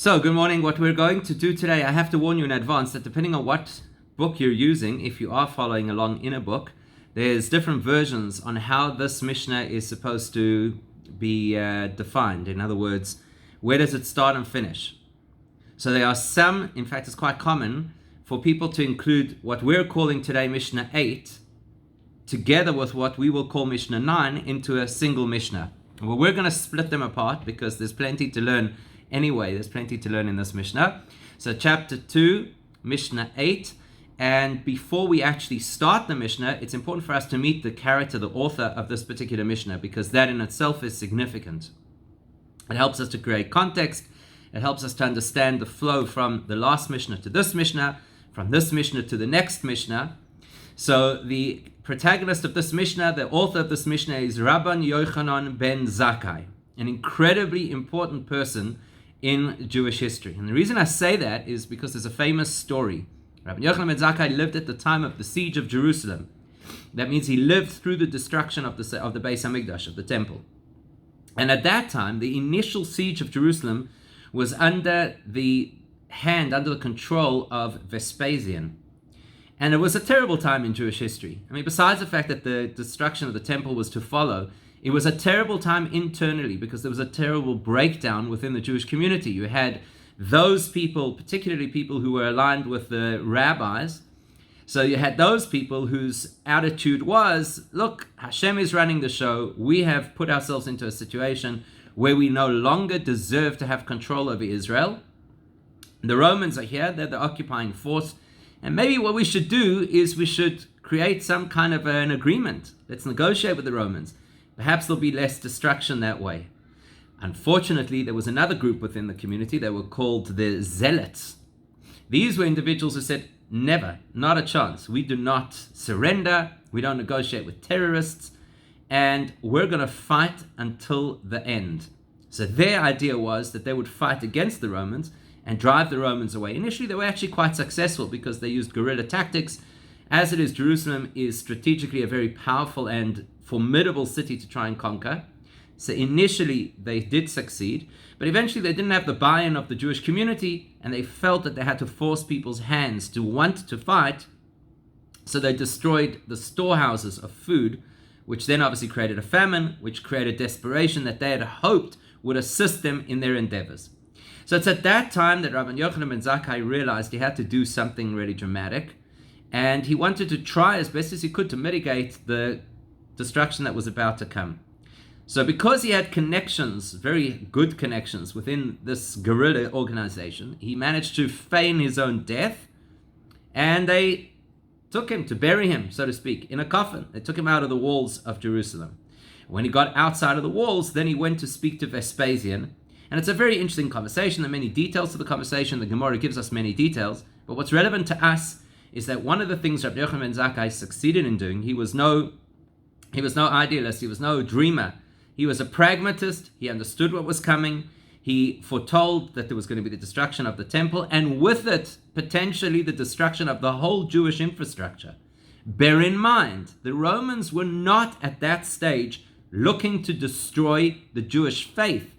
So, good morning. What we're going to do today, I have to warn you in advance that depending on what book you're using, if you are following along in a book, there's different versions on how this Mishnah is supposed to be defined. In other words, where does it start and finish? So there are some, in fact, it's quite common for people to include what we're calling today Mishnah 8 together with what we will call Mishnah 9 into a single Mishnah. Well, we're going to split them apart because there's plenty to learn anyway. There's plenty to learn in this Mishnah. So chapter 2, Mishnah 8. And before we actually start the Mishnah, it's important for us to meet the character, the author of this particular Mishnah, because that in itself is significant. It helps us to create context. It helps us to understand the flow from the last Mishnah to this Mishnah, from this Mishnah to the next Mishnah. So the protagonist of this Mishnah, the author of this Mishnah, is Rabbi Yochanan ben Zakkai, an incredibly important person in Jewish history. And the reason I say that is because there's a famous story. Rabbi Yochanan ben Zakkai lived at the time of the siege of Jerusalem. That means he lived through the destruction of the Beis Hamikdash, of the temple. And at that time, the initial siege of Jerusalem was under the control of Vespasian. And it was a terrible time in Jewish history. I mean, besides the fact that the destruction of the temple was to follow, it was a terrible time internally because there was a terrible breakdown within the Jewish community. You had those people, particularly people who were aligned with the rabbis. So you had those people whose attitude was, look, Hashem is running the show. We have put ourselves into a situation where we no longer deserve to have control over Israel. The Romans are here. They're the occupying force. And maybe what we should do is we should create some kind of an agreement. Let's negotiate with the Romans. Perhaps there'll be less destruction that way. Unfortunately, there was another group within the community. They were called the Zealots. These were individuals who said, never, not a chance. We do not surrender. We don't negotiate with terrorists. And we're going to fight until the end. So their idea was that they would fight against the Romans and drive the Romans away. Initially, they were actually quite successful because they used guerrilla tactics. As it is, Jerusalem is strategically a very powerful and formidable city to try and conquer. So initially, they did succeed, but eventually they didn't have the buy-in of the Jewish community, and they felt that they had to force people's hands to want to fight. So they destroyed the storehouses of food, which then obviously created a famine, which created desperation that they had hoped would assist them in their endeavors. So it's at that time that Rabbi Yochanan ben Zakkai realized he had to do something really dramatic, and he wanted to try as best as he could to mitigate the destruction that was about to come. So because he had connections, very good connections within this guerrilla organization, he managed to feign his own death, and they took him to bury him, so to speak, in a coffin. They took him out of the walls of Jerusalem. When he got outside of the walls, then he went to speak to Vespasian. And it's a very interesting conversation. There are many details to the conversation. The Gemara gives us many details. But what's relevant to us is that one of the things Rabbi Yochanan ben Zakkai succeeded in doing, he was no idealist, he was no dreamer. He was a pragmatist. He understood what was coming. He foretold that there was going to be the destruction of the temple, and with it, potentially the destruction of the whole Jewish infrastructure. Bear in mind, the Romans were not at that stage looking to destroy the Jewish faith.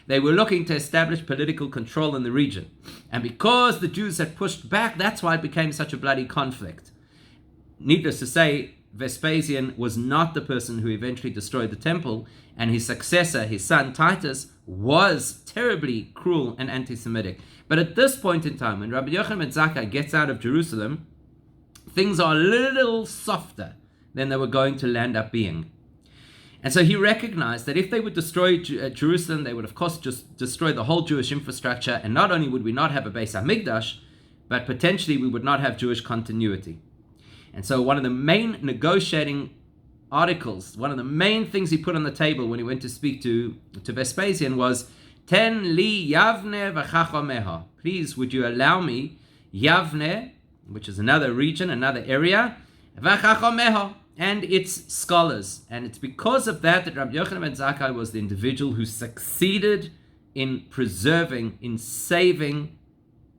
They were looking to establish political control in the region. And because the Jews had pushed back, that's why it became such a bloody conflict. Needless to say, Vespasian was not the person who eventually destroyed the temple, and his successor, his son Titus, was terribly cruel and anti-Semitic. But at this point in time, when Rabbi Yochanan ben Zakkai gets out of Jerusalem, things are a little softer than they were going to land up being. And so he recognized that if they would destroy Jerusalem, they would of course just destroy the whole Jewish infrastructure, and not only would we not have a Beis Hamikdash, but potentially we would not have Jewish continuity. And so one of the main negotiating articles, one of the main things he put on the table when he went to speak to Vespasian was, Ten li Yavne v'chachomeha. Please, would you allow me Yavne, which is another region, another area, v'chachomeha, and its scholars. And it's because of that Rabbi Yochanan ben Zakkai was the individual who succeeded in preserving, in saving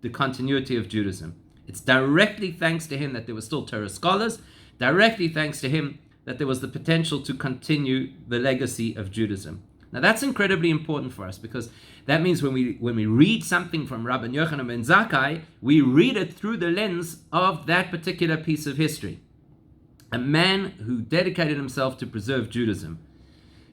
the continuity of Judaism. It's directly thanks to him that there were still Torah scholars, directly thanks to him that there was the potential to continue the legacy of Judaism. Now that's incredibly important for us, because that means when we read something from Rabbi Yochanan ben Zakkai, we read it through the lens of that particular piece of history. A man who dedicated himself to preserve Judaism.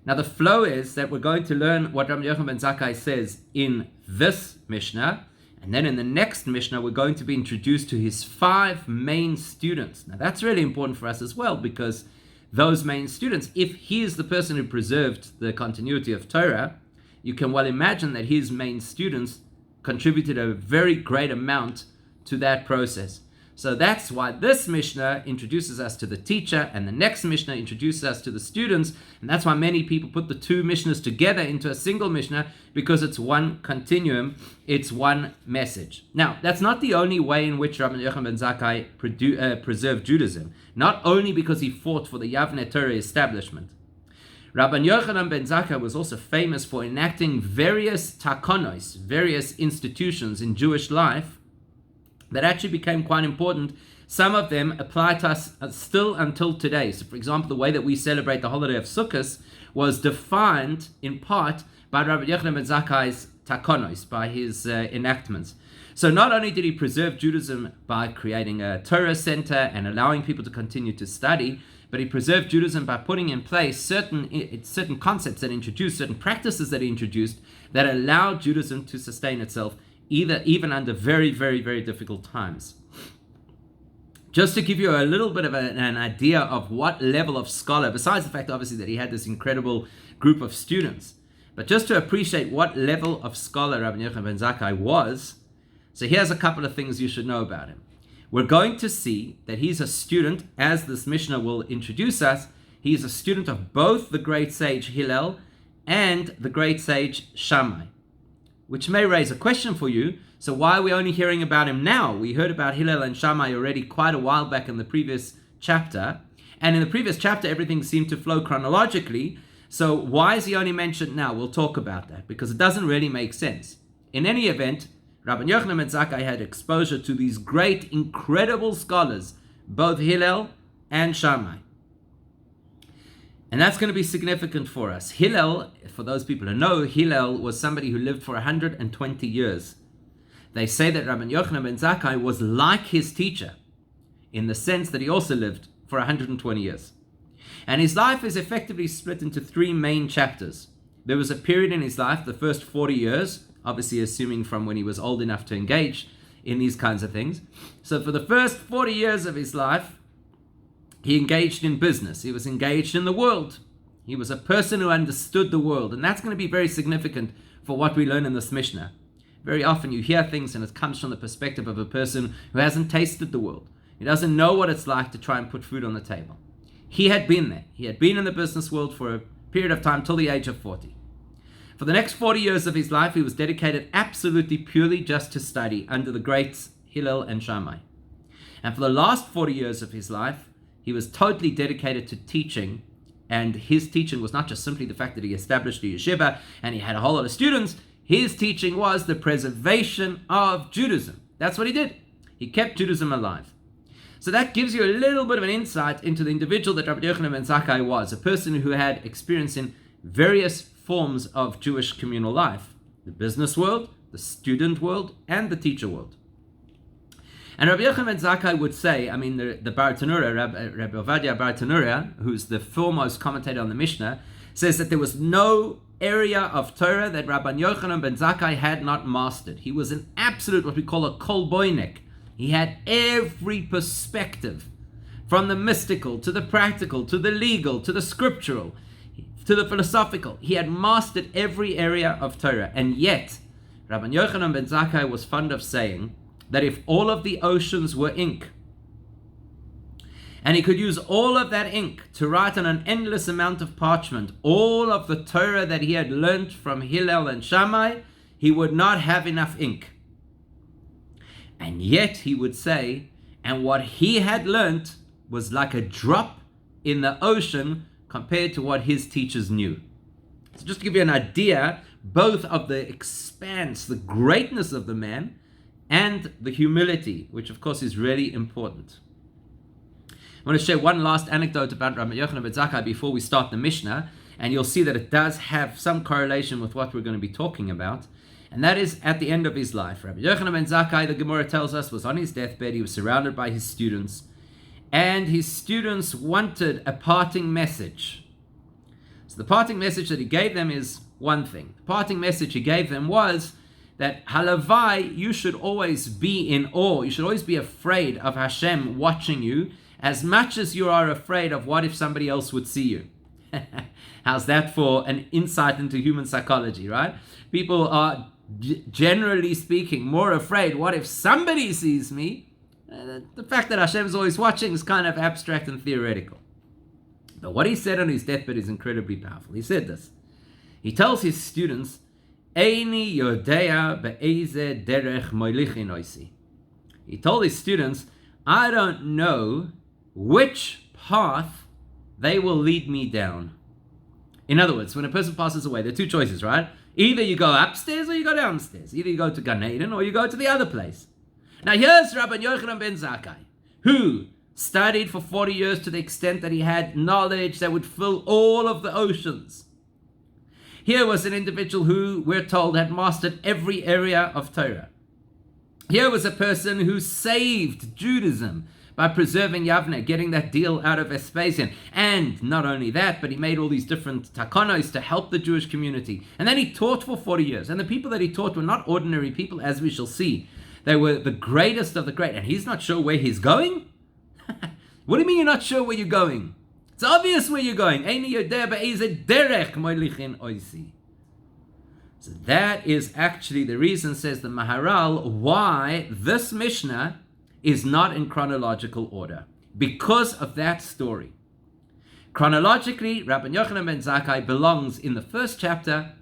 Now the flow is that we're going to learn what Rabbi Yochanan ben Zakkai says in this Mishnah, and then in the next Mishnah we're going to be introduced to his 5 main students. Now that's really important for us as well, because those main students, if he is the person who preserved the continuity of Torah, you can well imagine that his main students contributed a very great amount to that process. So that's why this Mishnah introduces us to the teacher, and the next Mishnah introduces us to the students, and that's why many people put the 2 Mishnahs together into a single Mishnah, because it's one continuum, it's one message. Now, that's not the only way in which Rabbi Yochanan ben Zakkai preserved Judaism, not only because he fought for the Yavneh Torah establishment. Rabbi Yochanan ben Zakkai was also famous for enacting various takonos, various institutions in Jewish life that actually became quite important. Some of them apply to us still until today. So, for example, the way that we celebrate the holiday of Sukkot was defined in part by Rabbi Yochanan ben Zakkai's takonos, by his enactments. So not only did he preserve Judaism by creating a Torah center and allowing people to continue to study, but he preserved Judaism by putting in place certain concepts that introduced, certain practices that he introduced, that allowed Judaism to sustain itself even under very, very, very difficult times. Just to give you a little bit of an idea of what level of scholar, besides the fact obviously that he had this incredible group of students, but just to appreciate what level of scholar Rabbi Yochanan ben Zakkai was, so here's a couple of things you should know about him. We're going to see that he's a student, as this Mishnah will introduce us, he's a student of both the great sage Hillel and the great sage Shammai, which may raise a question for you. So why are we only hearing about him now? We heard about Hillel and Shammai already quite a while back in the previous chapter. And in the previous chapter, everything seemed to flow chronologically. So why is he only mentioned now? We'll talk about that, because it doesn't really make sense. In any event, Rabbi Yochanan ben Zakkai had exposure to these great, incredible scholars, both Hillel and Shammai. And that's going to be significant for us. Hillel, for those people who know, Hillel was somebody who lived for 120 years. They say that Rabbi Yochanan ben Zakkai was like his teacher, in the sense that he also lived for 120 years. And his life is effectively split into 3 main chapters. There was a period in his life, the first 40 years, obviously assuming from when he was old enough to engage in these kinds of things. So for the first 40 years of his life, he engaged in business. He was engaged in the world. He was a person who understood the world. And that's going to be very significant for what we learn in this Mishnah. Very often you hear things and it comes from the perspective of a person who hasn't tasted the world. He doesn't know what it's like to try and put food on the table. He had been there. He had been in the business world for a period of time till the age of 40. For the next 40 years of his life, he was dedicated absolutely purely just to study under the greats Hillel and Shammai. And for the last 40 years of his life, he was totally dedicated to teaching, and his teaching was not just simply the fact that he established a yeshiva and he had a whole lot of students. His teaching was the preservation of Judaism. That's what he did. He kept Judaism alive. So that gives you a little bit of an insight into the individual that Rabbi Yochanan ben Zakkai was, a person who had experience in various forms of Jewish communal life: the business world, the student world, and the teacher world. And Rabbi Yochanan ben Zakkai would say, the Bar Tanura, Rabbi Ovadia Bar Tanura, who's the foremost commentator on the Mishnah, says that there was no area of Torah that Rabbi Yochanan ben Zakkai had not mastered. He was an absolute, what we call a colboy. He had every perspective, from the mystical to the practical to the legal to the scriptural to the philosophical. He had mastered every area of Torah. And yet, Rabbi Yochanan ben Zakkai was fond of saying that if all of the oceans were ink, and he could use all of that ink to write on an endless amount of parchment all of the Torah that he had learnt from Hillel and Shammai, he would not have enough ink. And yet he would say, and what he had learnt was like a drop in the ocean compared to what his teachers knew. So just to give you an idea, both of the expanse, the greatness of the man, and the humility, which of course is really important. I want to share one last anecdote about Rabbi Yochanan ben Zakkai before we start the Mishnah, And you'll see that it does have some correlation with what we're going to be talking about. And that is at the end of his life. Rabbi Yochanan ben Zakkai, the Gemara tells us, was on his deathbed. He was surrounded by his students. And his students wanted a parting message. So the parting message that he gave them is one thing. The parting message he gave them was that halavai, you should always be in awe. You should always be afraid of Hashem watching you as much as you are afraid of what if somebody else would see you. How's that for an insight into human psychology, right? People are, generally speaking, more afraid, what if somebody sees me? The fact that Hashem is always watching is kind of abstract and theoretical. But what he said on his deathbed is incredibly powerful. He said this. He tells his students, Eini yodea be'eze derech moilichin oisi. He told his students, I don't know which path they will lead me down. In other words, when a person passes away, there are two choices, right? Either you go upstairs or you go downstairs. Either you go to Gan Eden or you go to the other place. Now here's Rabbi Yochanan ben Zakkai, who studied for 40 years to the extent that he had knowledge that would fill all of the oceans. Here was an individual who, we're told, had mastered every area of Torah. Here was a person who saved Judaism by preserving Yavne, getting that deal out of Vespasian. And not only that, but he made all these different takonos to help the Jewish community. And then he taught for 40 years. And the people that he taught were not ordinary people, as we shall see. They were the greatest of the great. And he's not sure where he's going? What do you mean you're not sure where you're going? It's obvious where you're going. So that is actually the reason, says the Maharal, why this Mishnah is not in chronological order. Because of that story. Chronologically, Rabbi Yochanan ben Zakkai belongs in the first chapter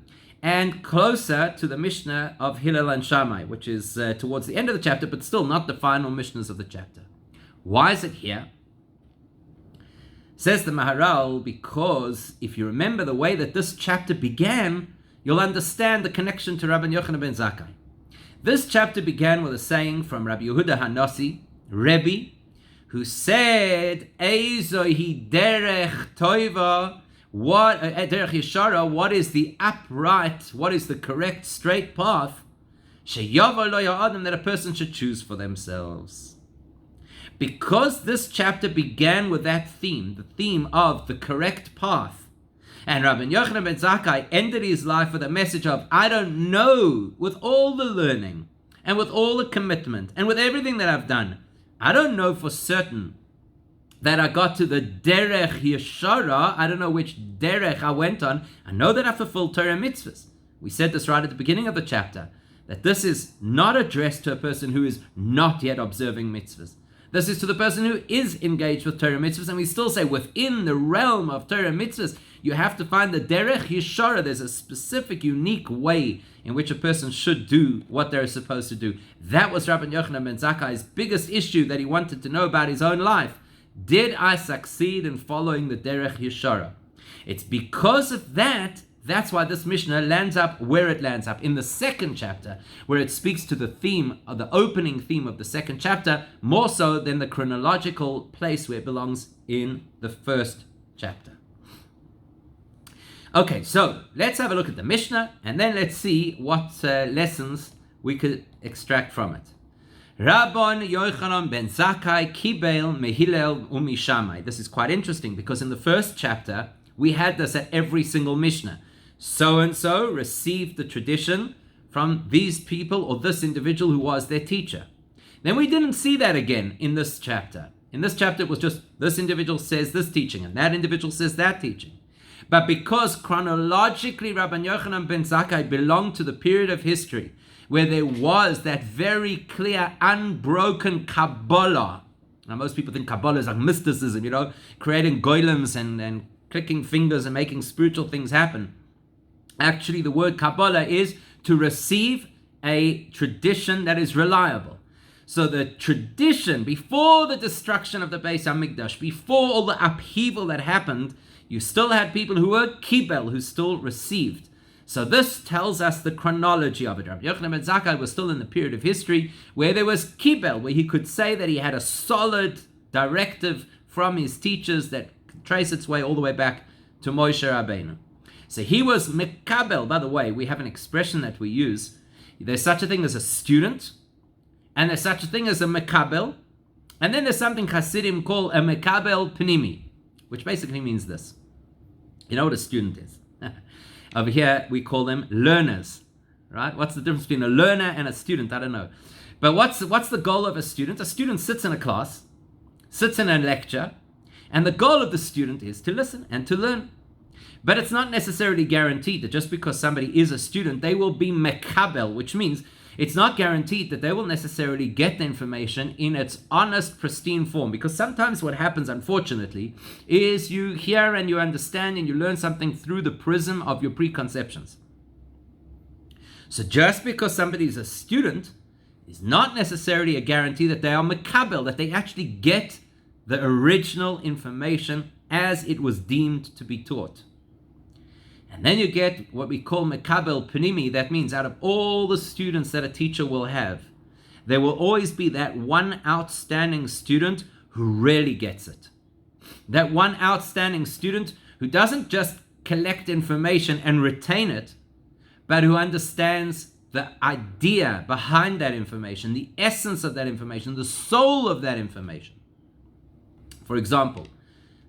and closer to the Mishnah of Hillel and Shammai, which is towards the end of the chapter, but still not the final Mishnahs of the chapter. Why is it here? Says the Maharal, because if you remember the way that this chapter began, you'll understand the connection to Rabbi Yochanan ben Zakkai. This chapter began with a saying from Rabbi Yehuda Hanasi, Rebbe, who said, Eizohi derech toiva, derech yeshara, what is the upright, what is the correct, straight path, sheyava lo ya'adam, that a person should choose for themselves. Because this chapter began with that theme, the theme of the correct path, and Rabbi Yochanan ben Zakkai ended his life with a message of, I don't know, with all the learning, and with all the commitment, and with everything that I've done, I don't know for certain that I got to the derech yeshara. I don't know which derech I went on. I know that I fulfilled Torah mitzvahs. We said this right at the beginning of the chapter, that this is not addressed to a person who is not yet observing mitzvahs. This is to the person who is engaged with Torah mitzvahs, and we still say within the realm of Torah mitzvahs, you have to find the derech yeshara. There's a specific, unique way in which a person should do what they're supposed to do. That was Rabbi Yochanan ben Zakkai's biggest issue that he wanted to know about his own life. Did I succeed in following the derech yeshara? It's because of that. That's why this Mishnah lands up where it lands up, in the second chapter, where it speaks to the theme, of the opening theme of the second chapter, more so than the chronological place where it belongs in the first chapter. Okay, so let's have a look at the Mishnah, and then let's see what lessons we could extract from it. Rabban Yochanan ben Zakkai kibel mehilel umishamai. This is quite interesting, because in the first chapter, we had this at every single Mishnah. So-and-so received the tradition from these people or this individual who was their teacher. Then we didn't see that again in this chapter. In this chapter, it was just this individual says this teaching and that individual says that teaching. But because chronologically Rabbi Yochanan ben Zakkai belonged to the period of history where there was that very clear, unbroken Kabbalah. Now, most people think Kabbalah is like mysticism, creating golems and clicking fingers and making spiritual things happen. Actually, the word Kabbalah is to receive a tradition that is reliable. So the tradition, before the destruction of the Beis HaMikdash, before all the upheaval that happened, you still had people who were kibel, who still received. So this tells us the chronology of it. Rabbi Yochanan ben Zakkai was still in the period of history where there was kibel, where he could say that he had a solid directive from his teachers that trace its way all the way back to Moshe Rabbeinu. So he was mekabel. By the way, we have an expression that we use. There's such a thing as a student, and there's such a thing as a mekabel, and then there's something Hasidim call a mekabel pnimi, which basically means this. You know what a student is? Over here, we call them learners, right? What's the difference between a learner and a student? I don't know. But what's the goal of a student? A student sits in a class, sits in a lecture, and the goal of the student is to listen and to learn. But it's not necessarily guaranteed that just because somebody is a student, they will be mekabel, which means it's not guaranteed that they will necessarily get the information in its honest, pristine form. Because sometimes what happens, unfortunately, is you hear and you understand and you learn something through the prism of your preconceptions. So just because somebody is a student is not necessarily a guarantee that they are mekabel, that they actually get the original information as it was deemed to be taught. And then you get what we call mekabel pnimi. That means out of all the students that a teacher will have, there will always be that one outstanding student who really gets it. That one outstanding student who doesn't just collect information and retain it, but who understands the idea behind that information, the essence of that information, the soul of that information. For example,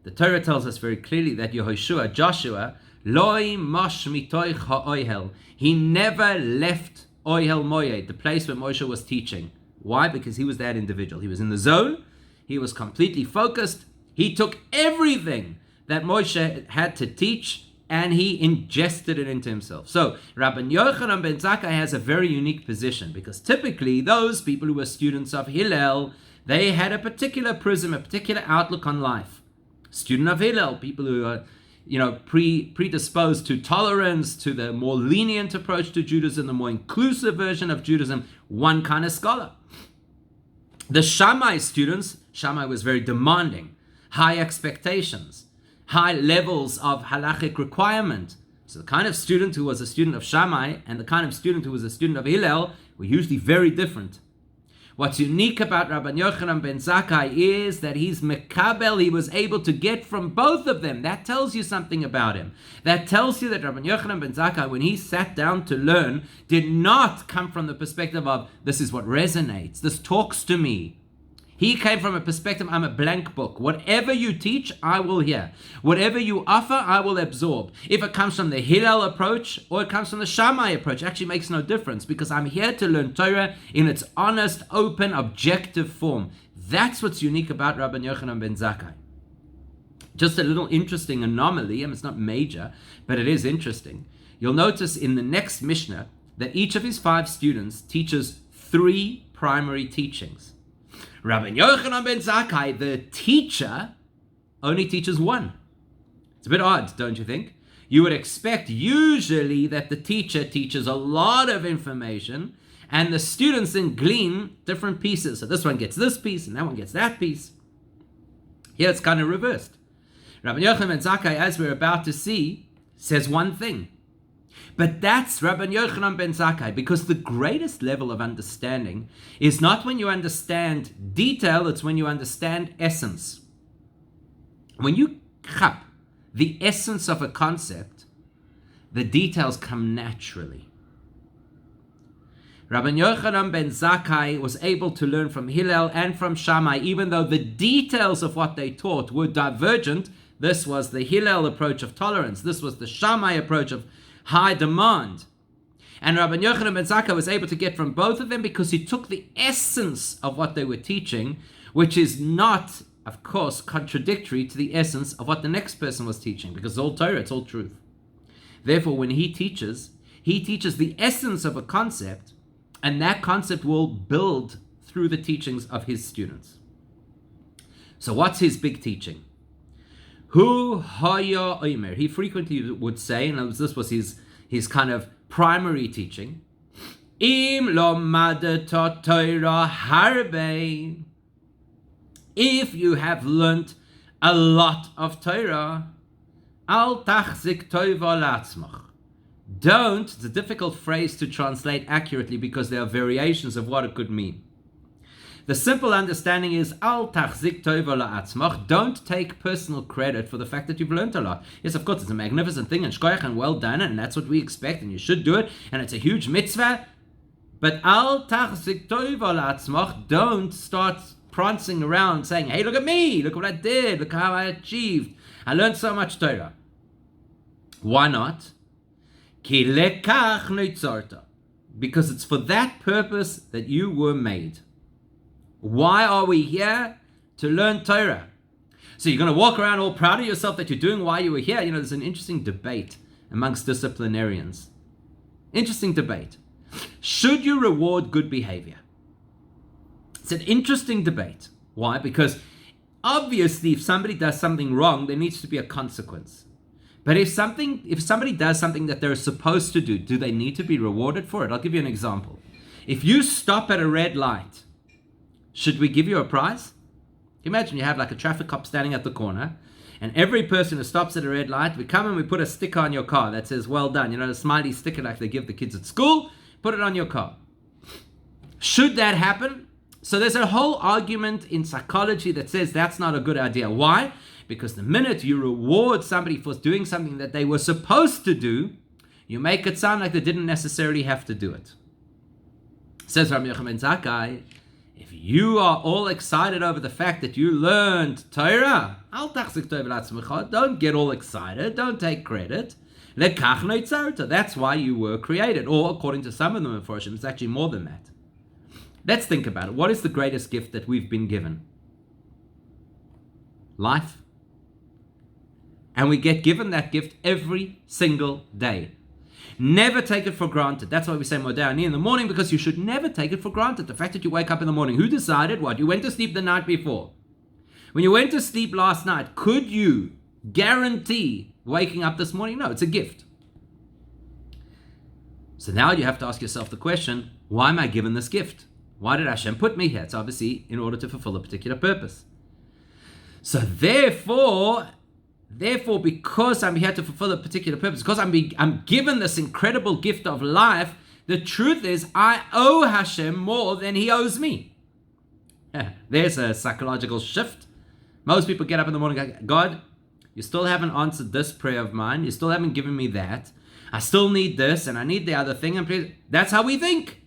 the Torah tells us very clearly that Yehoshua, Joshua, Loi mosh mitoich ha'oihel. He never left Oihel Moyed, the place where Moshe was teaching. Why? Because he was that individual. He was in the zone. He was completely focused. He took everything that Moshe had to teach and he ingested it into himself. So Rabbi Yochanan ben Zakkai has a very unique position, because typically those people who were students of Hillel, they had a particular prism, a particular outlook on life. Student of Hillel, people who are predisposed to tolerance, to the more lenient approach to Judaism, the more inclusive version of Judaism, one kind of scholar. The Shammai students, Shammai was very demanding, high expectations, high levels of halachic requirement. So the kind of student who was a student of Shammai and the kind of student who was a student of Hillel were usually very different. What's unique about Rabbi Yochanan ben Zakkai is that he's mekabel. He was able to get from both of them. That tells you something about him. That tells you that Rabbi Yochanan ben Zakkai, when he sat down to learn, did not come from the perspective of, this is what resonates, this talks to me. He came from a perspective, I'm a blank book. Whatever you teach, I will hear. Whatever you offer, I will absorb. If it comes from the Hillel approach or it comes from the Shammai approach, it actually makes no difference, because I'm here to learn Torah in its honest, open, objective form. That's what's unique about Rabbi Yochanan ben Zakkai. Just a little interesting anomaly, and it's not major, but it is interesting. You'll notice in the next Mishna that each of his 5 students teaches 3 primary teachings. Rabbi Yochanan ben Zakkai, the teacher, only teaches 1. It's a bit odd, don't you think? You would expect usually that the teacher teaches a lot of information and the students then glean different pieces. So this one gets this piece and that one gets that piece. Here it's kind of reversed. Rabbi Yochanan ben Zakkai, as we're about to see, says one thing. But that's Rabbi Yochanan ben Zakkai, because the greatest level of understanding is not when you understand detail, it's when you understand essence. When you chap the essence of a concept, the details come naturally. Rabbi Yochanan ben Zakkai was able to learn from Hillel and from Shammai, even though the details of what they taught were divergent. This was the Hillel approach of tolerance. This was the Shammai approach of high demand. And Rabbi Yochanan ben Zakkai was able to get from both of them because he took the essence of what they were teaching, which is not, of course, contradictory to the essence of what the next person was teaching, because it's all Torah, it's all truth. Therefore, when he teaches the essence of a concept, and that concept will build through the teachings of his students. So what's his big teaching? Hu haya omer. He frequently would say, and this was his kind of primary teaching, Im lo madata Torah harbe. If you have learnt a lot of Torah, al tachzik tova latzmach. Don't, it's a difficult phrase to translate accurately because there are variations of what it could mean. The simple understanding is, Al tachzik tova la'atzmach, don't take personal credit for the fact that you've learned a lot. Yes, of course, it's a magnificent thing, and shkoyach, and well done, and that's what we expect, and you should do it, and it's a huge mitzvah. But Al tachzik tova la'atzmach, don't start prancing around saying, hey, look at me, look what I did, look how I achieved. I learned so much Torah. Why not? Ki lekach noitzarta. Because it's for that purpose that you were made. Why are we here? To learn Torah. So you're going to walk around all proud of yourself that you're doing why you were here. There's an interesting debate amongst disciplinarians. Interesting debate. Should you reward good behavior? It's an interesting debate. Why? Because obviously if somebody does something wrong, there needs to be a consequence. But if somebody does something that they're supposed to do they need to be rewarded for it? I'll give you an example. If you stop at a red light, should we give you a prize? Imagine you have like a traffic cop standing at the corner, and every person who stops at a red light, we come and we put a sticker on your car that says, well done. The smiley sticker like they give the kids at school, put it on your car. Should that happen? So there's a whole argument in psychology that says that's not a good idea. Why? Because the minute you reward somebody for doing something that they were supposed to do, you make it sound like they didn't necessarily have to do it. Says Rabbi Zahid, if you are all excited over the fact that you learned Torah, don't get all excited, don't take credit. That's why you were created. Or according to some of the Meforshim, it's actually more than that. Let's think about it. What is the greatest gift that we've been given? Life. And we get given that gift every single day. Never take it for granted. That's why we say Modani in the morning, because you should never take it for granted. The fact that you wake up in the morning. Who decided what? You went to sleep the night before. When you went to sleep last night, could you guarantee waking up this morning? No, it's a gift. So now you have to ask yourself the question, why am I given this gift? Why did Hashem put me here? It's obviously in order to fulfill a particular purpose. So therefore, because I'm here to fulfill a particular purpose, because I'm given this incredible gift of life, the truth is I owe Hashem more than He owes me. There's a psychological shift. Most people get up in the morning and go, God, you still haven't answered this prayer of mine. You still haven't given me that. I still need this and I need the other thing. And please, that's how we think.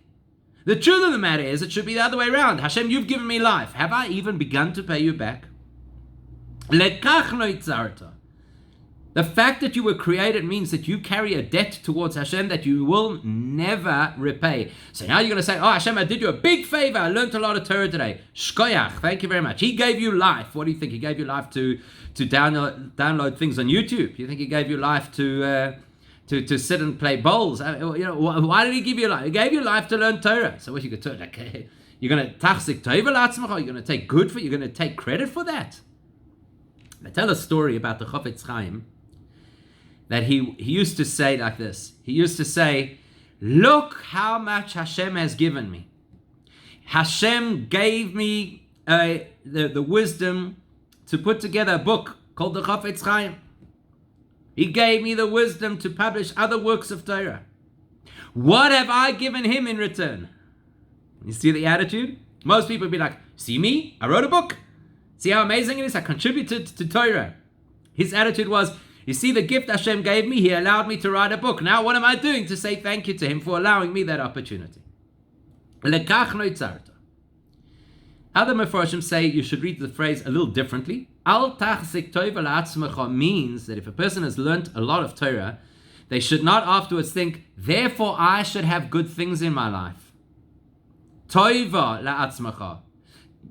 The truth of the matter is it should be the other way around. Hashem, you've given me life. Have I even begun to pay you back? The fact that you were created means that you carry a debt towards Hashem that you will never repay. So now you're going to say, oh Hashem, I did you a big favor. I learned a lot of Torah today. Shkoyach, thank you very much. He gave you life. What do you think? He gave you life to download things on YouTube? You think He gave you life to sit and play bowls? Why did He give you life? He gave you life to learn Torah. So what you could do? You're going to tachzik tova la'atzmach? You're going to take good for it? You're going to take credit for that? I tell a story about the Chofetz Chaim that he used to say like this. He used to say, look how much Hashem has given me. Hashem gave me the wisdom to put together a book called the Chofetz Chaim. He gave me the wisdom to publish other works of Torah. What have I given Him in return? You see the attitude? Most people would be like, see me? I wrote a book. See how amazing it is? I contributed to Torah. His attitude was, you see the gift Hashem gave me? He allowed me to write a book. Now what am I doing to say thank you to Him for allowing me that opportunity? Other Meforshim say you should read the phrase a little differently. Al tachzik tova la'atzmecha means that if a person has learnt a lot of Torah, they should not afterwards think, therefore I should have good things in my life. Tova la'atzmecha.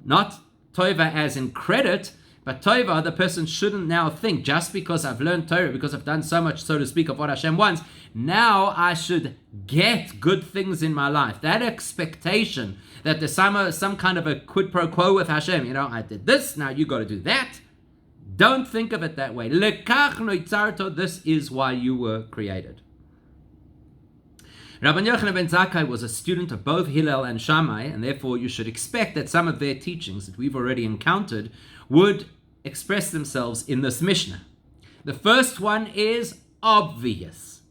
Not Tova as in credit, but Tova, the person shouldn't now think, just because I've learned Torah, because I've done so much, so to speak, of what Hashem wants, now I should get good things in my life. That expectation that there's some kind of a quid pro quo with Hashem, I did this, now you got to do that. Don't think of it that way. This is why you were created. Rabbi Yochanan ben Zakkai was a student of both Hillel and Shammai, and therefore you should expect that some of their teachings that we've already encountered would express themselves in this Mishnah. The first one is obvious.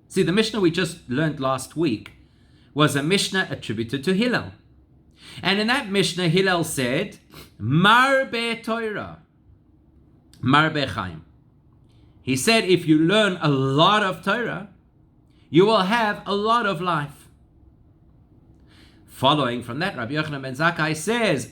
See, the Mishnah we just learned last week was a Mishnah attributed to Hillel. And in that Mishnah, Hillel said, Marbe Torah, Marbe Chaim. He said, if you learn a lot of Torah, you will have a lot of life. Following from that, Rabbi Yochanan ben Zakkai says,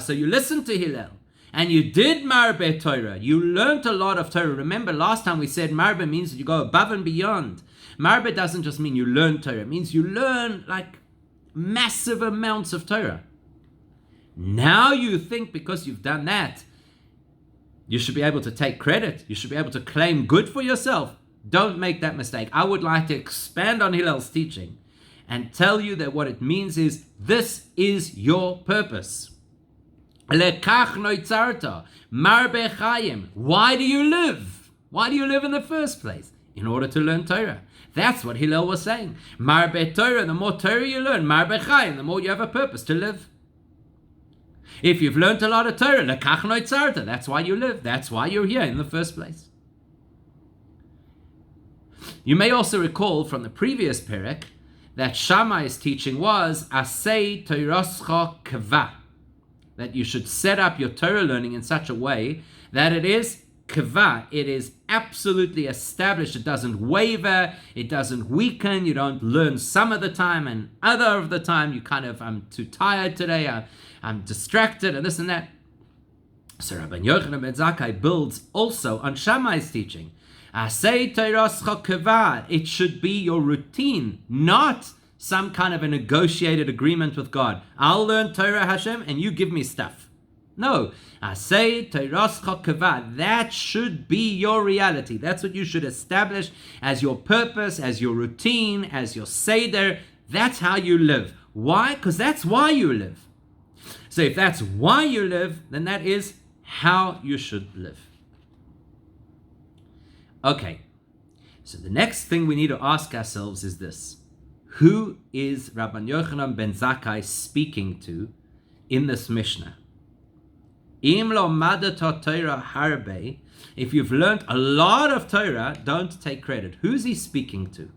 so you listened to Hillel, and you did Marbe Torah. You learned a lot of Torah. Remember, last time we said Marbe means that you go above and beyond. Marbe doesn't just mean you learn Torah. It means you learn like massive amounts of Torah. Now you think because you've done that, you should be able to take credit. You should be able to claim good for yourself. Don't make that mistake. I would like to expand on Hillel's teaching and tell you that what it means is this is your purpose. Lekach noitzarta, marbe chayim. Why do you live? Why do you live in the first place? In order to learn Torah. That's what Hillel was saying. Marbe Torah, the more Torah you learn, marbe chayim, the more you have a purpose to live. If you've learned a lot of Torah, lekach noitzarta, that's why you live. That's why you're here in the first place. You may also recall from the previous Perek that Shammai's teaching was asei Torascha kava, that you should set up your Torah learning in such a way that it is kava, it is absolutely established, it doesn't waver, it doesn't weaken, you don't learn some of the time and other of the time you kind of, I'm too tired today, I'm distracted and this and that. So Rabbi Yochanan ben Zakkai builds also on Shammai's teaching. Asei Torascha kava, it should be your routine, not some kind of a negotiated agreement with God. I'll learn Torah, Hashem, and you give me stuff. No. Asei Torascha kava, that should be your reality. That's what you should establish as your purpose, as your routine, as your seder. That's how you live. Why? Because that's why you live. So if that's why you live, then that is how you should live. Okay, so the next thing we need to ask ourselves is this. Who is Rabbi Yochanan ben Zakkai speaking to in this Mishnah? Im lo madato Torah harbe, if you've learned a lot of Torah, don't take credit. Who's he speaking to?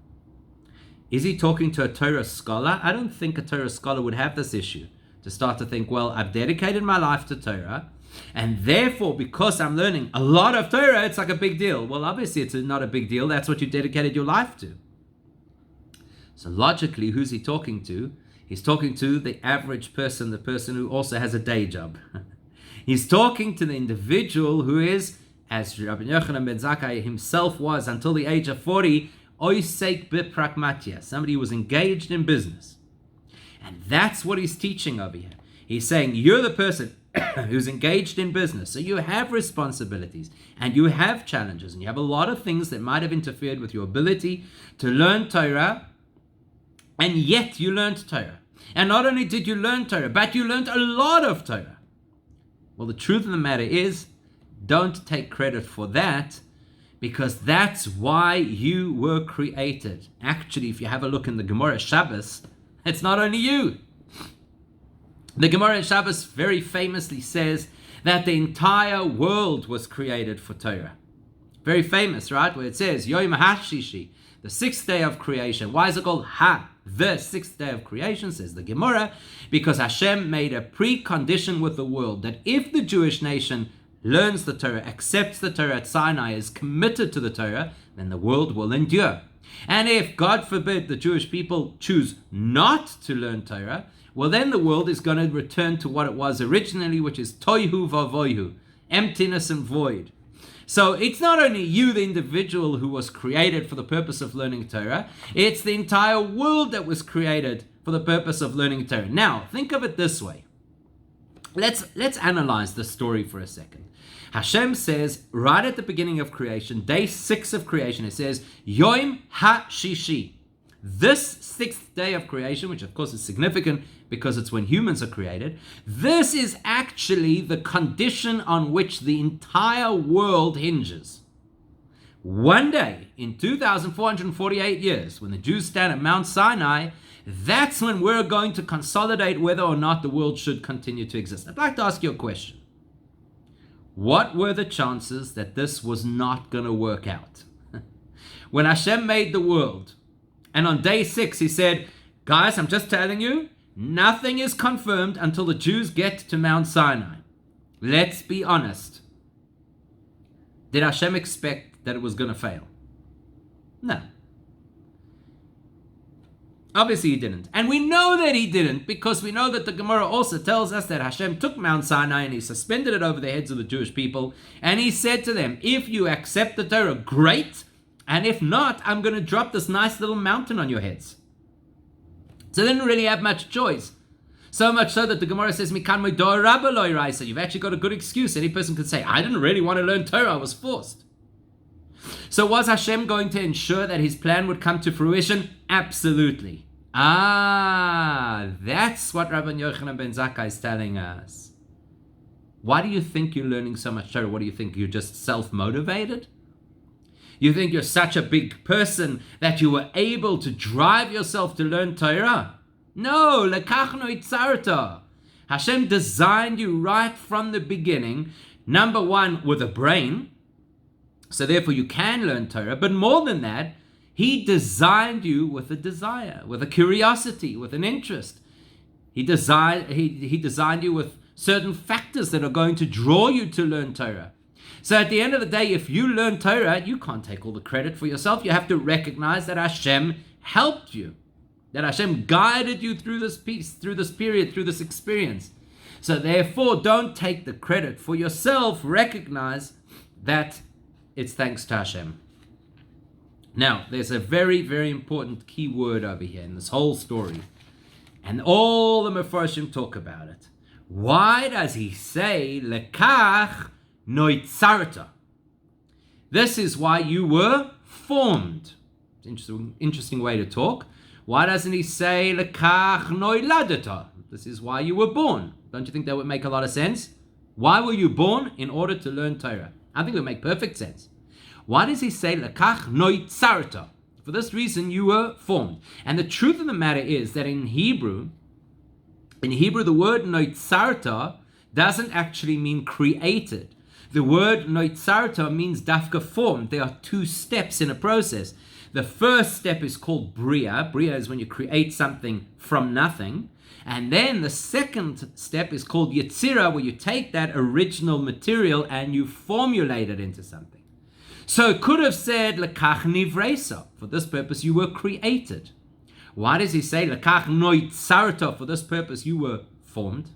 Is he talking to a Torah scholar? I don't think a Torah scholar would have this issue, to start to think, well, I've dedicated my life to Torah, and therefore, because I'm learning a lot of Torah, it's like a big deal. Well, obviously, it's not a big deal. That's what you dedicated your life to. So logically, who's he talking to? He's talking to the average person, the person who also has a day job. He's talking to the individual who is, as Rabbi Yochanan ben Zakkai himself was until the age of 40, oisek b'pragmatia, somebody who was engaged in business. And that's what he's teaching over here. He's saying, you're the person who's engaged in business. So you have responsibilities and you have challenges and you have a lot of things that might have interfered with your ability to learn Torah, and yet you learned Torah. And not only did you learn Torah, but you learned a lot of Torah. Well, the truth of the matter is, don't take credit for that, because that's why you were created. Actually, if you have a look in the Gemara Shabbos, it's not only you. The Gemara in Shabbos very famously says that the entire world was created for Torah. Very famous, right? Where it says, Yom HaShishi, the sixth day of creation. Why is it called the sixth day of creation, says the Gemara? Because Hashem made a precondition with the world that if the Jewish nation learns the Torah, accepts the Torah at Sinai, is committed to the Torah, then the world will endure. And if, God forbid, the Jewish people choose not to learn Torah, well, then the world is going to return to what it was originally, which is toihu vavoihu, emptiness and void. So it's not only you, the individual, who was created for the purpose of learning Torah, it's the entire world that was created for the purpose of learning Torah. Now, think of it this way. Let's analyze the story for a second. Hashem says, right at the beginning of creation, day 6 of creation, it says, Yom HaShishi. This sixth day of creation, which of course is significant because it's when humans are created, this is actually the condition on which the entire world hinges. One day, in 2,448 years, when the Jews stand at Mount Sinai, that's when we're going to consolidate whether or not the world should continue to exist. I'd like to ask you a question. What were the chances that this was not going to work out? When Hashem made the world, and on day 6, he said, guys, I'm just telling you, Nothing is confirmed until the Jews get to Mount Sinai. Let's be honest. Did Hashem expect that it was going to fail? No. Obviously he didn't. And we know that he didn't because we know that the Gemara also tells us that Hashem took Mount Sinai and he suspended it over the heads of the Jewish people. And he said to them, if you accept the Torah, great. And if not, I'm going to drop this nice little mountain on your heads. So they didn't really have much choice. So much so that the Gemara says, Mikan Moidor Rabba Lo Iraisa. You've actually got a good excuse. Any person could say, I didn't really want to learn Torah, I was forced. So was Hashem going to ensure that his plan would come to fruition? Absolutely. That's what Rabbi Yochanan ben Zakkai is telling us. Why do you think you're learning so much Torah? What do you think? You're just self-motivated? You think you're such a big person that you were able to drive yourself to learn Torah? No, lekachno itzarta. Hashem designed you right from the beginning, number one, with a brain, so therefore you can learn Torah, but more than that, he designed you with a desire, with a curiosity, with an interest. He designed you with certain factors that are going to draw you to learn Torah. So at the end of the day, if you learn Torah, you can't take all the credit for yourself. You have to recognize that Hashem helped you, that Hashem guided you through this piece, through this period, through this experience. So therefore, don't take the credit for yourself. Recognize that it's thanks to Hashem. Now, there's a very, very important key word over here in this whole story. And all the Mefarshim talk about it. Why does he say, Lekach noitzarta? This is why you were formed. Interesting way to talk. Why doesn't he say, Lekach noiladata? This is why you were born. Don't you think that would make a lot of sense? Why were you born? In order to learn Torah. I think it would make perfect sense. Why does he say, Lekach noitzarta? For this reason, you were formed. And the truth of the matter is that in Hebrew, the word noitzarta doesn't actually mean created. The word noitzarta means dafka formed. There are two steps in a process. The first step is called bria. Bria is when you create something from nothing. And then the second step is called yetzira, where you take that original material and you formulate it into something. So it could have said, Lekach nivresa. For this purpose, you were created. Why does he say, Lekach noitzarta? For this purpose, you were formed.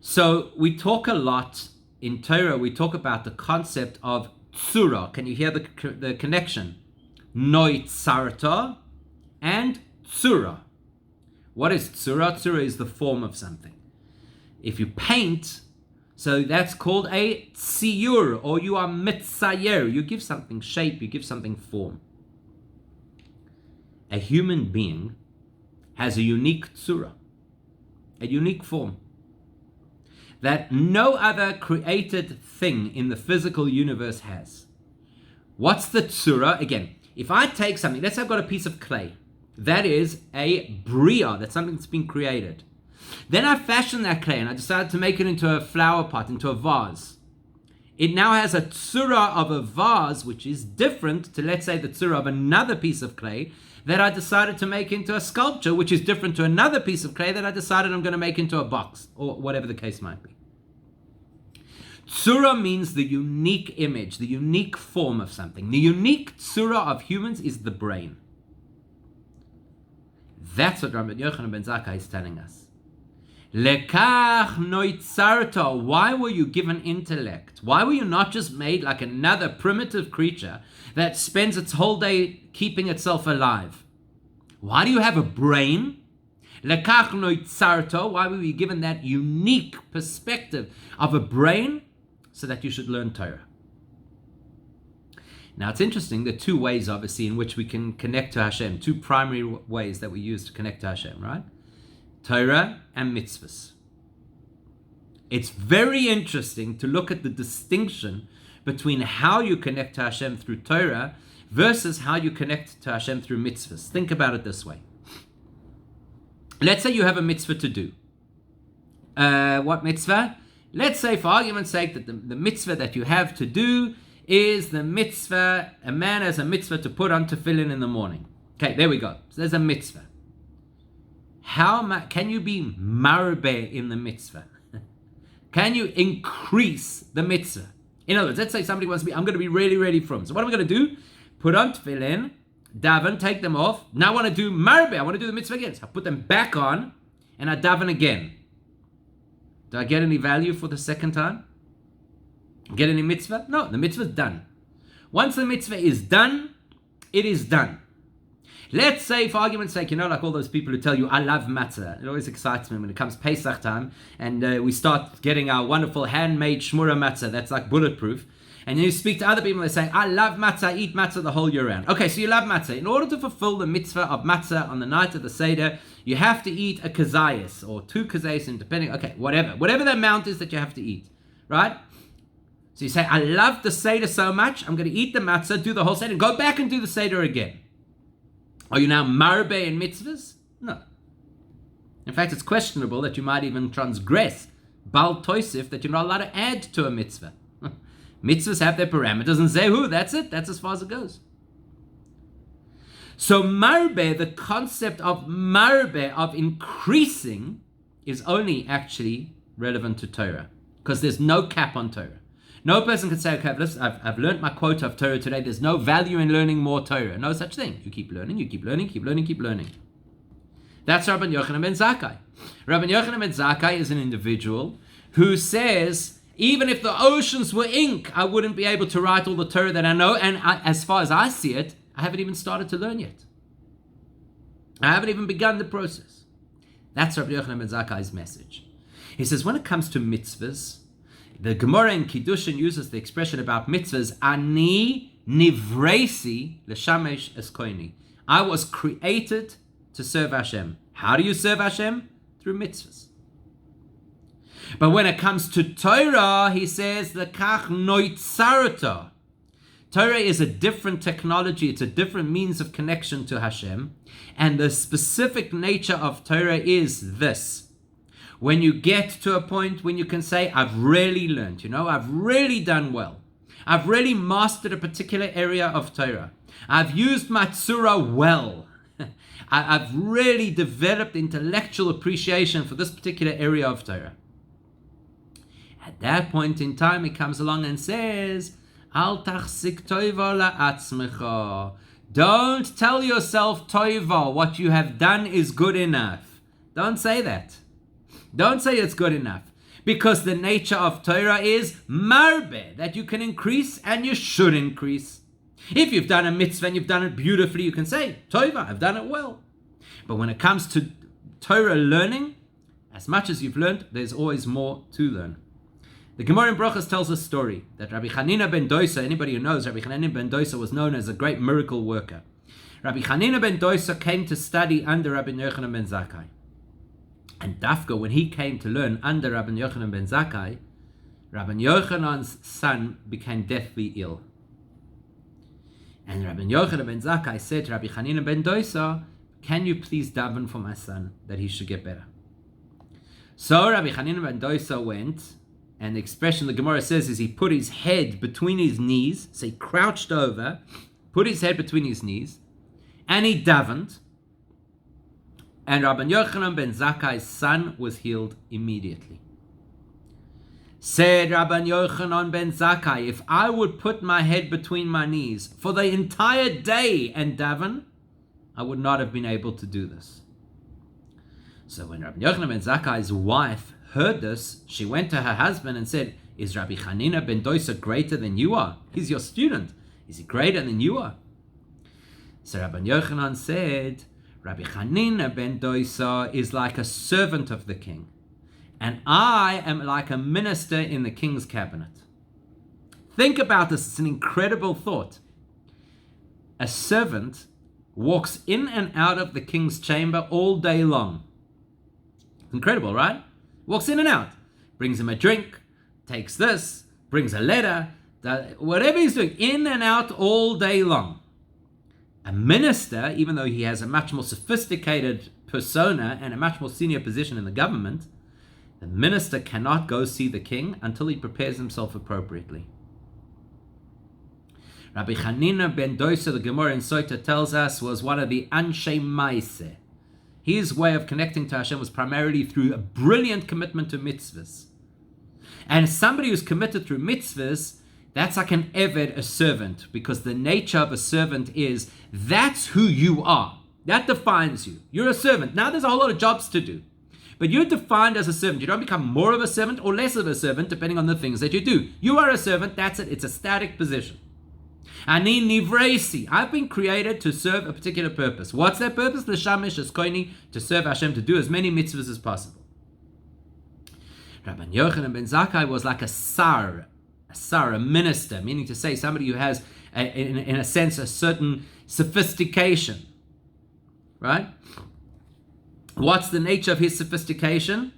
So we talk a lot in Torah, we talk about the concept of surah. Can you hear the connection? Noitzarta and surah. What is surah? Surah is the form of something. If you paint, so that's called a tziyur, or you are mitzayer. You give something shape, you give something form. A human being has a unique tzura, a unique form, that no other created thing in the physical universe has. What's the tzura? Again, if I take something, let's say I've got a piece of clay. That is a bria, that's something that's been created. Then I fashion that clay and I decided to make it into a flower pot, into a vase. It now has a tzura of a vase, which is different to, let's say, the tzura of another piece of clay that I decided to make into a sculpture, which is different to another piece of clay that I decided I'm going to make into a box, or whatever the case might be. Tzura means the unique image, the unique form of something. The unique tzura of humans is the brain. That's what Rabbi Yochanan ben Zakkai is telling us. Lekach noitzarta. Why were you given intellect? Why were you not just made like another primitive creature that spends its whole day keeping itself alive? Why do you have a brain? Lekach noitzarta. Why were you given that unique perspective of a brain? So that you should learn Torah. Now it's interesting, there are two ways obviously in which we can connect to Hashem, two primary ways that we use to connect to Hashem, right? Torah and mitzvahs. It's very interesting to look at the distinction between how you connect to Hashem through Torah versus how you connect to Hashem through mitzvahs. Think about it this way. Let's say you have a mitzvah to do. What mitzvah? Let's say, for argument's sake, that the mitzvah that you have to do is the mitzvah, a man has a mitzvah to put on tefillin in the morning. Okay, there we go. So there's a mitzvah. can you be marbe in the mitzvah? Can you increase the mitzvah? In other words, let's say somebody wants to be, I'm going to be really, really frum. So what am I going to do? Put on tefillin, daven, take them off. Now I want to do marbe. I want to do the mitzvah again. So I put them back on and I daven again. Do I get any value for the second time? Get any mitzvah? No, the mitzvah is done. Once the mitzvah is done, it is done. Let's say, for argument's sake, like all those people who tell you, I love matzah. It always excites me when it comes Pesach time, and we start getting our wonderful handmade shmura matzah that's like bulletproof. And you speak to other people, they say, I love matzah, I eat matzah the whole year round. Okay, so you love matzah. In order to fulfill the mitzvah of matzah on the night of the Seder, you have to eat a kazayas, or 2 kazayas, and depending, okay, whatever the amount is that you have to eat, right? So you say, I love the Seder so much, I'm going to eat the matzah, do the whole Seder, and go back and do the Seder again. Are you now marbe in mitzvahs? No. In fact, it's questionable that you might even transgress bal toisif, that you're not allowed to add to a mitzvah. Mitzvahs have their parameters, and zehu, that's it. That's as far as it goes. So marbe, the concept of marbe, of increasing, is only actually relevant to Torah, because there's no cap on Torah. No person can say, okay, listen, I've learned my quota of Torah today. There's no value in learning more Torah. No such thing. You keep learning, you keep learning, keep learning, keep learning. That's Rabbi Yochanan ben Zakkai. Rabbi Yochanan ben Zakkai is an individual who says, even if the oceans were ink, I wouldn't be able to write all the Torah that I know. And as far as I see it, I haven't even started to learn yet. I haven't even begun the process. That's Rabbi Yochanan ben Zakkai's message. He says, when it comes to mitzvahs, the Gemara in Kiddushin uses the expression about mitzvahs, Ani nivresi l'shamesh es koini. I was created to serve Hashem. How do you serve Hashem? Through mitzvahs. But when it comes to Torah, he says, L'kach noitzarata. Torah is a different technology. It's a different means of connection to Hashem. And the specific nature of Torah is this. When you get to a point when you can say, I've really learned, I've really done well. I've really mastered a particular area of Torah. I've used my surah well. I've really developed intellectual appreciation for this particular area of Torah. At that point in time, he comes along and says, Al tachzik toiva la'atzmecha. Don't tell yourself toiva, what you have done is good enough. Don't say that. Don't say it's good enough, because the nature of Torah is marbe, that you can increase and you should increase. If you've done a mitzvah and you've done it beautifully, you can say, Torah, I've done it well. But when it comes to Torah learning, as much as you've learned, there's always more to learn. The Gemara in Brachos tells a story that Rabbi Chanina ben Dosa, anybody who knows, Rabbi Chanina ben Dosa was known as a great miracle worker. Rabbi Chanina ben Dosa came to study under Rabbi Yochanan ben Zakkai. And Dafka, when he came to learn under Rabbi Yochanan ben Zakkai, Rabbi Yochanan's son became deathly ill. And Rabbi Yochanan ben Zakkai said to Rabbi Chanina ben Dosa, can you please daven for my son that he should get better? So Rabbi Chanina ben Dosa went, and the expression the Gemara says is he put his head between his knees, so he crouched over, put his head between his knees, and he davened. And Rabbi Yochanan ben Zakkai's son was healed immediately. Said Rabbi Yochanan ben Zakkai, if I would put my head between my knees for the entire day and daven, I would not have been able to do this. So when Rabbi Yochanan ben Zakkai's wife heard this, she went to her husband and said, is Rabbi Chanina ben Dosa greater than you are? He's your student. Is he greater than you are? So Rabbi Yochanan said, Rabbi Chanina ben Dosa is like a servant of the king, and I am like a minister in the king's cabinet. Think about this, it's an incredible thought. A servant walks in and out of the king's chamber all day long. Incredible, right? Walks in and out, brings him a drink, takes this, brings a letter, whatever he's doing, in and out all day long. A minister, even though he has a much more sophisticated persona and a much more senior position in the government, the minister cannot go see the king until he prepares himself appropriately. Rabbi Chanina ben Dosa, the Gemara in Sota tells us, was one of the Anshe Maaseh. His way of connecting to Hashem was primarily through a brilliant commitment to mitzvahs. And somebody who's committed through mitzvahs, that's like an eved, a servant, because the nature of a servant is that's who you are. That defines you. You're a servant. Now there's a whole lot of jobs to do, but you're defined as a servant. You don't become more of a servant or less of a servant depending on the things that you do. You are a servant. That's it. It's a static position. Ani nivreisi. I've been created to serve a particular purpose. What's that purpose? L'shamish es koini, to serve Hashem, to do as many mitzvahs as possible. Rabbi Yochanan ben Zakkai was like a sar, a minister, meaning to say somebody who has, in a sense, a certain sophistication. Right? What's the nature of his sophistication?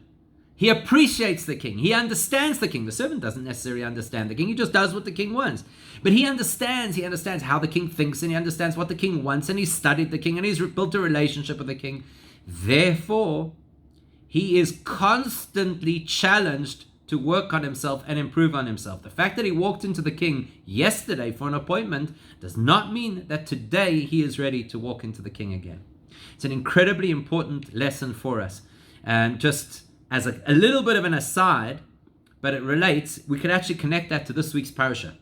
He appreciates the king. He understands the king. The servant doesn't necessarily understand the king. He just does what the king wants. But he understands how the king thinks, and he understands what the king wants, and he's studied the king, and he's built a relationship with the king. Therefore, he is constantly challenged to work on himself and improve on himself. The fact that he walked into the king yesterday for an appointment does not mean that today he is ready to walk into the king again. It's an incredibly important lesson for us. And just as a little bit of an aside, but it relates, we could actually connect that to this week's parasha.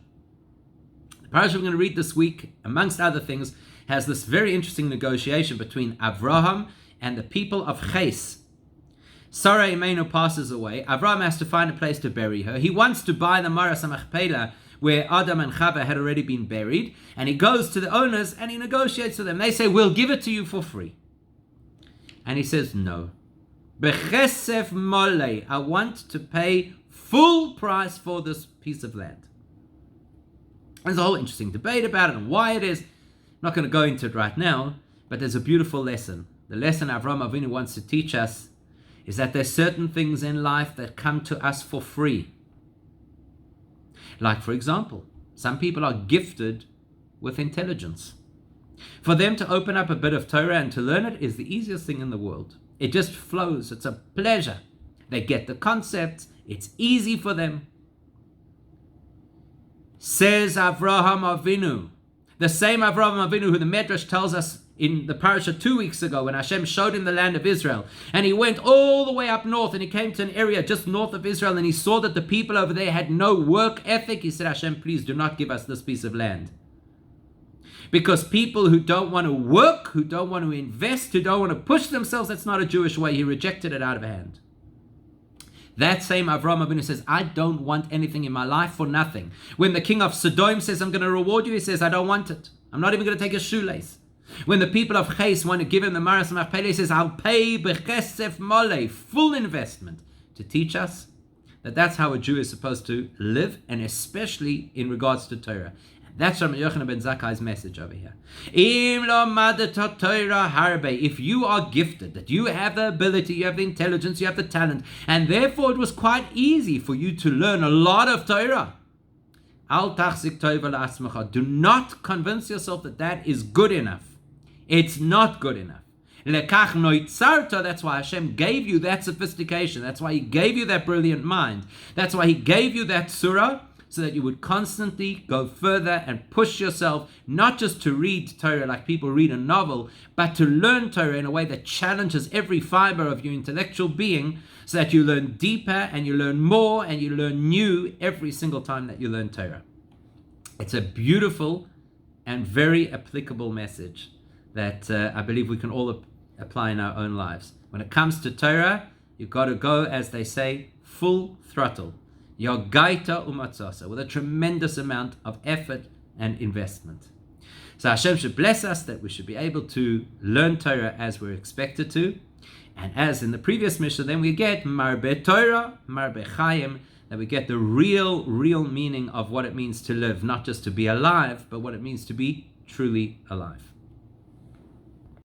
The parasha we're going to read this week, amongst other things, has this very interesting negotiation between Avraham and the people of Ches. Sarah Imenu passes away. Avraham has to find a place to bury her. He wants to buy the Maras HaMachpelah where Adam and Chava had already been buried, and he goes to the owners and he negotiates with them. They say, we'll give it to you for free. And he says, no. Bechesef molei, I want to pay full price for this piece of land. There's a whole interesting debate about it and why it is. I'm not going to go into it right now, but there's a beautiful lesson. The lesson Avraham Avinu wants to teach us is that there's certain things in life that come to us for free. Like, for example, some people are gifted with intelligence. For them to open up a bit of Torah and to learn it is the easiest thing in the world. It just flows. It's a pleasure. They get the concepts. It's easy for them. Says Avraham Avinu. The same Avraham Avinu who the Medrash tells us in the parasha 2 weeks ago when Hashem showed him the land of Israel. And he went all the way up north and he came to an area just north of Israel and he saw that the people over there had no work ethic. He said, Hashem, please do not give us this piece of land. Because people who don't want to work, who don't want to invest, who don't want to push themselves, that's not a Jewish way. He rejected it out of hand. That same Avraham Avinu says, I don't want anything in my life for nothing. When the king of Sodom says, I'm going to reward you, he says, I don't want it. I'm not even going to take a shoelace. When the people of Ches want to give him the Maras Machpelah, he says, I'll pay bechesef molei, full investment, to teach us that that's how a Jew is supposed to live, and especially in regards to Torah. That's Rabbi Yochanan ben Zakkai's message over here. If you are gifted, that you have the ability, you have the intelligence, you have the talent, and therefore it was quite easy for you to learn a lot of Torah. Do not convince yourself that that is good enough. It's not good enough. That's why Hashem gave you that sophistication. That's why He gave you that brilliant mind. That's why He gave you that surah, so that you would constantly go further and push yourself, not just to read Torah like people read a novel, but to learn Torah in a way that challenges every fiber of your intellectual being, so that you learn deeper and you learn more and you learn new every single time that you learn Torah. It's a beautiful and very applicable message that I believe we can all apply in our own lives. When it comes to Torah, you've got to go, as they say, full throttle. Yogaita umatzasa, with a tremendous amount of effort and investment. So Hashem should bless us that we should be able to learn Torah as we're expected to. And as in the previous Mishna, then we get marbe Torah, marbe Chaim, that we get the real meaning of what it means to live, not just to be alive, but what it means to be truly alive.